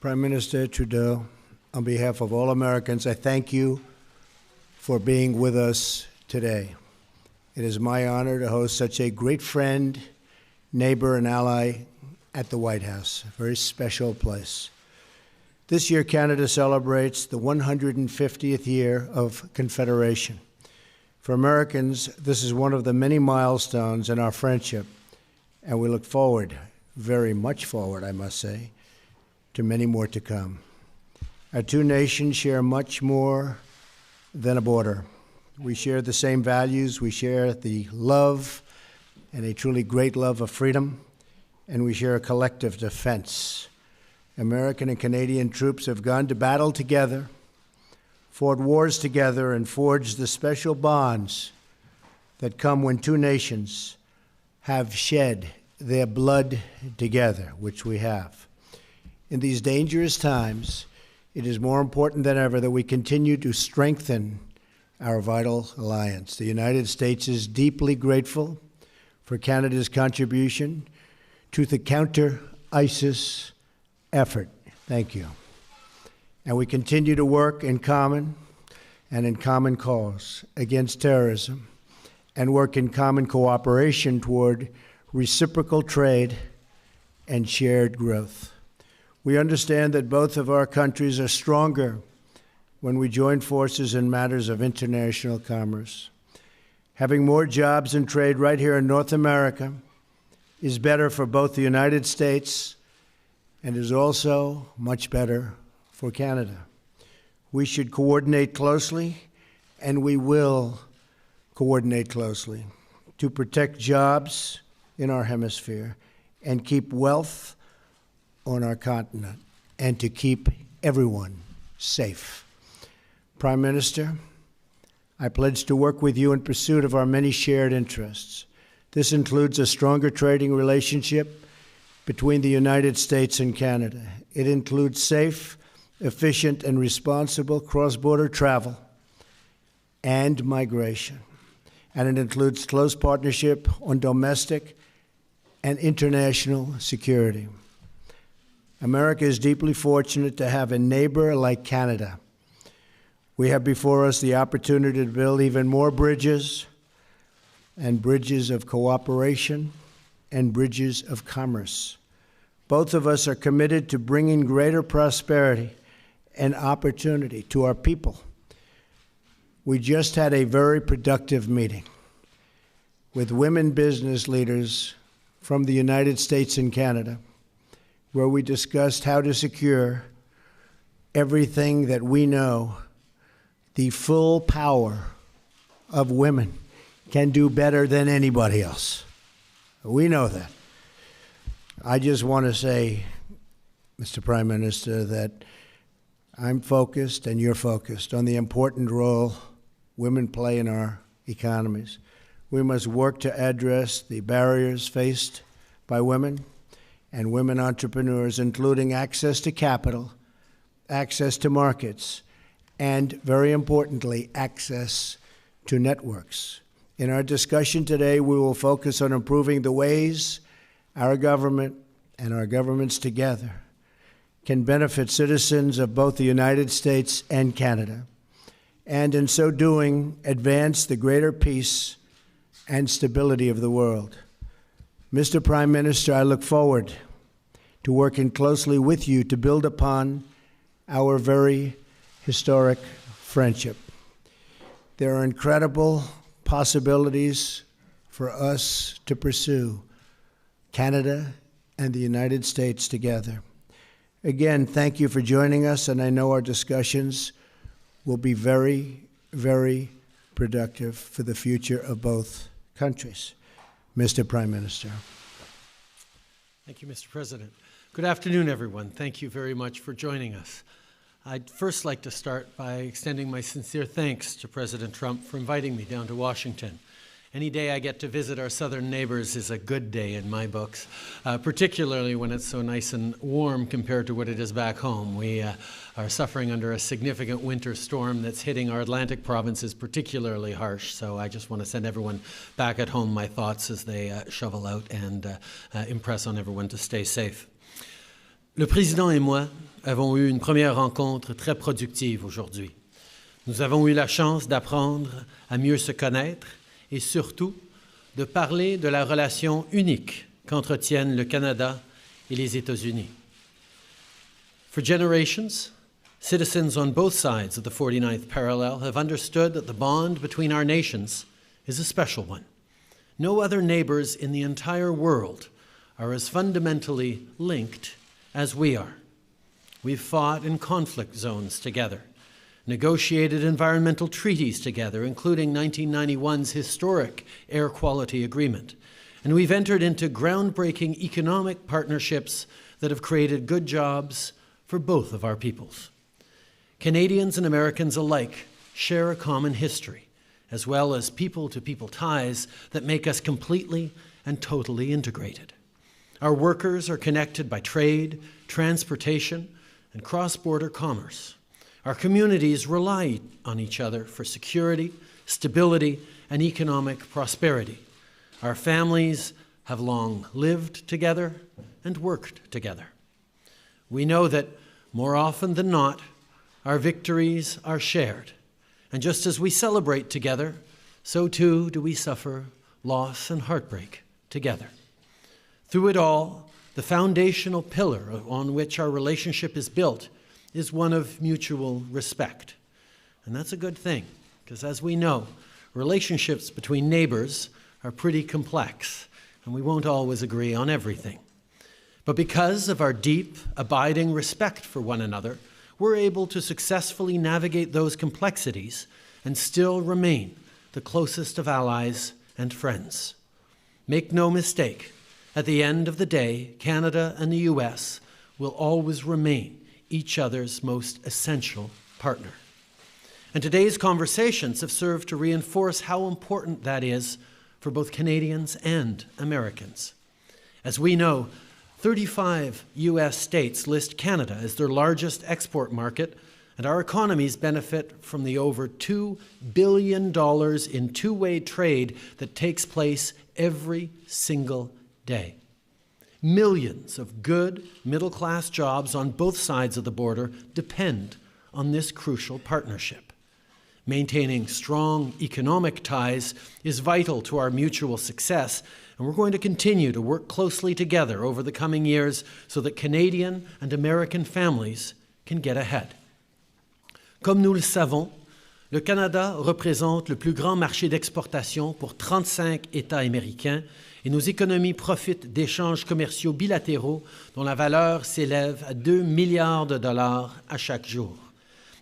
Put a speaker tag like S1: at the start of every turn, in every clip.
S1: Prime Minister Trudeau, on behalf of all Americans, I thank you for being with us today. It is my honor to host such a great friend, neighbor, and ally at the White House, a very special place. This year, Canada celebrates the 150th year of Confederation. For Americans, this is one of the many milestones in our friendship, and we look forward, very much forward, I must say, to many more to come. Our two nations share much more than a border. We share the same values, we share the love, and a truly great love of freedom, and we share a collective defense. American and Canadian troops have gone to battle together, fought wars together, and forged the special bonds that come when two nations have shed their blood together, which we have. In these dangerous times, it is more important than ever that we continue to strengthen our vital alliance. The United States is deeply grateful for Canada's contribution to the counter-ISIS effort. Thank you. And we continue to work in common and in common cause against terrorism and work in common cooperation toward reciprocal trade and shared growth. We understand that both of our countries are stronger when we join forces in matters of international commerce. Having more jobs and trade right here in North America is better for both the United States and is also much better for Canada. We should coordinate closely, and we will coordinate closely to protect jobs in our hemisphere and keep wealth on our continent and to keep everyone safe. Prime Minister, I pledge to work with you in pursuit of our many shared interests. This includes a stronger trading relationship between the United States and Canada. It includes safe, efficient, and responsible cross-border travel and migration. And it includes close partnership on domestic and international security. America is deeply fortunate to have a neighbor like Canada. We have before us the opportunity to build even more bridges and bridges of cooperation and bridges of commerce. Both of us are committed to bringing greater prosperity and opportunity to our people. We just had a very productive meeting with women business leaders from the United States and Canada, where we discussed how to secure everything that we know the full power of women can do better than anybody else. We know that. I just want to say, Mr. Prime Minister, that I'm focused and you're focused on the important role women play in our economies. We must work to address the barriers faced by women and women entrepreneurs, including access to capital, access to markets, and, very importantly, access to networks. In our discussion today, we will focus on improving the ways our government and our governments together can benefit citizens of both the United States and Canada, and in so doing, advance the greater peace and stability of the world. Mr. Prime Minister, I look forward to working closely with you to build upon our very historic friendship. There are incredible possibilities for us to pursue Canada and the United States together. Again, thank you for joining us, and I know our discussions will be very, very productive for the future of both countries. Mr. Prime Minister.
S2: Thank you, Mr. President. Good afternoon, everyone. Thank you very much for joining us. I'd first like to start by extending my sincere thanks to President Trump for inviting me down to Washington. Any day I get to visit our southern neighbors is a good day in my books, particularly when it's so nice and warm compared to what it is back home. We are suffering under a significant winter storm that's hitting our Atlantic provinces particularly harsh, so I just want to send everyone back at home my thoughts as they shovel out and impress on everyone to stay safe. Le président et moi avons eu une première rencontre très productive aujourd'hui. Nous avons eu la chance d'apprendre à mieux se connaître et surtout de parler de la relation unique qu'entretiennent le Canada et les États-Unis. For generations, citizens on both sides of the 49th parallel have understood that the bond between our nations is a special one. No other neighbors in the entire world are as fundamentally linked as we are. We've fought in conflict zones together, negotiated environmental treaties together, including 1991's historic air quality agreement, and we've entered into groundbreaking economic partnerships that have created good jobs for both of our peoples. Canadians and Americans alike share a common history, as well as people-to-people ties that make us completely and totally integrated. Our workers are connected by trade, transportation, and cross-border commerce. Our communities rely on each other for security, stability, and economic prosperity. Our families have long lived together and worked together. We know that more often than not, our victories are shared. And just as we celebrate together, so too do we suffer loss and heartbreak together. Through it all, the foundational pillar on which our relationship is built is one of mutual respect. And that's a good thing, because as we know, relationships between neighbors are pretty complex, and we won't always agree on everything. But because of our deep, abiding respect for one another, we're able to successfully navigate those complexities and still remain the closest of allies and friends. Make no mistake, at the end of the day, Canada and the US will always remain each other's most essential partner. And today's conversations have served to reinforce how important that is for both Canadians and Americans. As we know, 35 U.S. states list Canada as their largest export market, and our economies benefit from the over $2 billion in two-way trade that takes place every single day. Millions of good middle-class jobs on both sides of the border depend on this crucial partnership. Maintaining strong economic ties is vital to our mutual success, and we're going to continue to work closely together over the coming years so that Canadian and American families can get ahead. Comme nous le savons, le Canada représente le plus grand marché d'exportation pour 35 États américains et nos économies profitent d'échanges commerciaux bilatéraux dont la valeur s'élève à 2 milliards de dollars à chaque jour.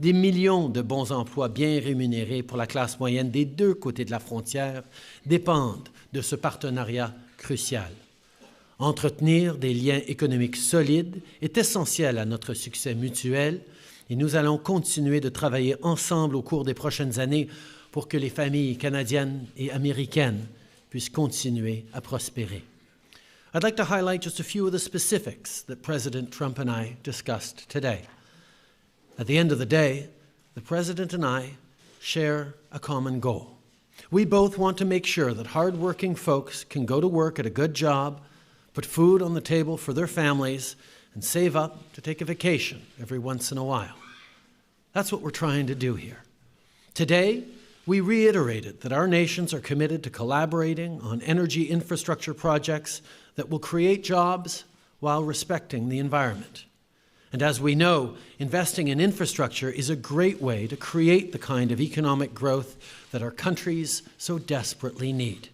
S2: Des millions de bons emplois bien rémunérés pour la classe moyenne des deux côtés de la frontière dépendent de ce partenariat crucial. Entretenir des liens économiques solides est essentiel à notre succès mutuel et nous allons continuer de travailler ensemble au cours des prochaines années pour que les familles canadiennes et américaines puissent continuer à prospérer. I'd like to highlight just a few of the specifics that President Trump and I discussed today. At the end of the day, the President and I share a common goal. We both want to make sure that hardworking folks can go to work at a good job, put food on the table for their families, and save up to take a vacation every once in a while. That's what we're trying to do here. Today, we reiterated that our nations are committed to collaborating on energy infrastructure projects that will create jobs while respecting the environment. And as we know, investing in infrastructure is a great way to create the kind of economic growth that our countries so desperately need.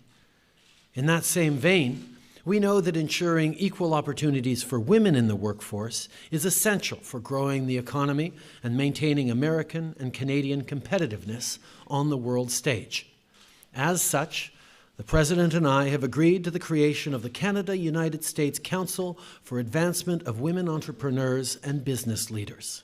S2: In that same vein, we know that ensuring equal opportunities for women in the workforce is essential for growing the economy and maintaining American and Canadian competitiveness on the world stage. As such, the President and I have agreed to the creation of the Canada-United States Council for Advancement of Women Entrepreneurs and Business Leaders.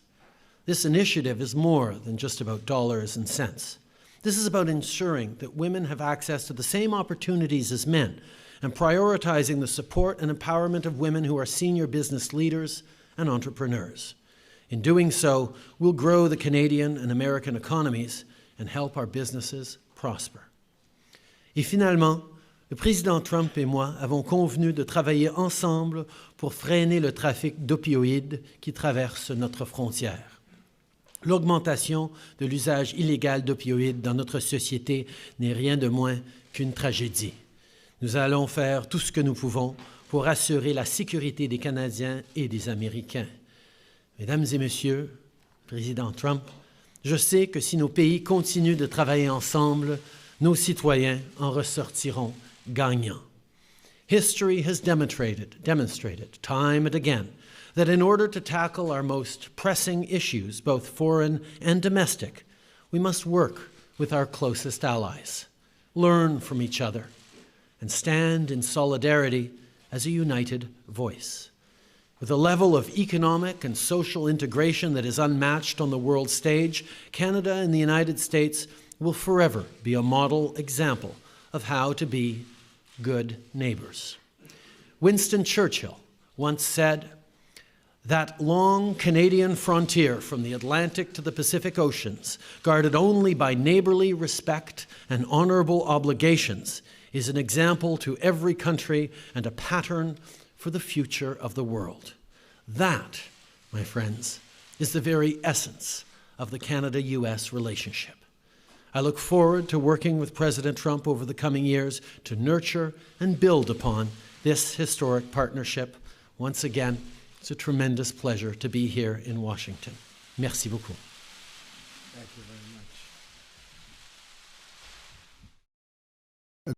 S2: This initiative is more than just about dollars and cents. This is about ensuring that women have access to the same opportunities as men and prioritizing the support and empowerment of women who are senior business leaders and entrepreneurs. In doing so, we'll grow the Canadian and American economies and help our businesses prosper. Et finalement, le Le président Trump et moi avons convenu de travailler ensemble pour freiner le trafic d'opioïdes qui traverse notre frontière. L'augmentation de l'usage illégal d'opioïdes dans notre société n'est rien de moins qu'une tragédie. Nous allons faire tout ce que nous pouvons pour assurer la sécurité des Canadiens et des Américains. Mesdames et Messieurs, Président Trump, je sais que si nos pays continuent de travailler ensemble, nos citoyens en ressortiront gagnants. History has demonstrated time and again that in order to tackle our most pressing issues, both foreign and domestic, we must work with our closest allies, learn from each other, and stand in solidarity as a united voice. With a level of economic and social integration that is unmatched on the world stage, Canada and the United States will forever be a model example of how to be good neighbors. Winston Churchill once said, "That long Canadian frontier from the Atlantic to the Pacific Oceans, guarded only by neighborly respect and honorable obligations, is an example to every country and a pattern for the future of the world." That, my friends, is the very essence of the Canada-US relationship. I look forward to working with President Trump over the coming years to nurture and build upon this historic partnership. Once again, it's a tremendous pleasure to be here in Washington. Merci beaucoup.
S1: Thank you very much.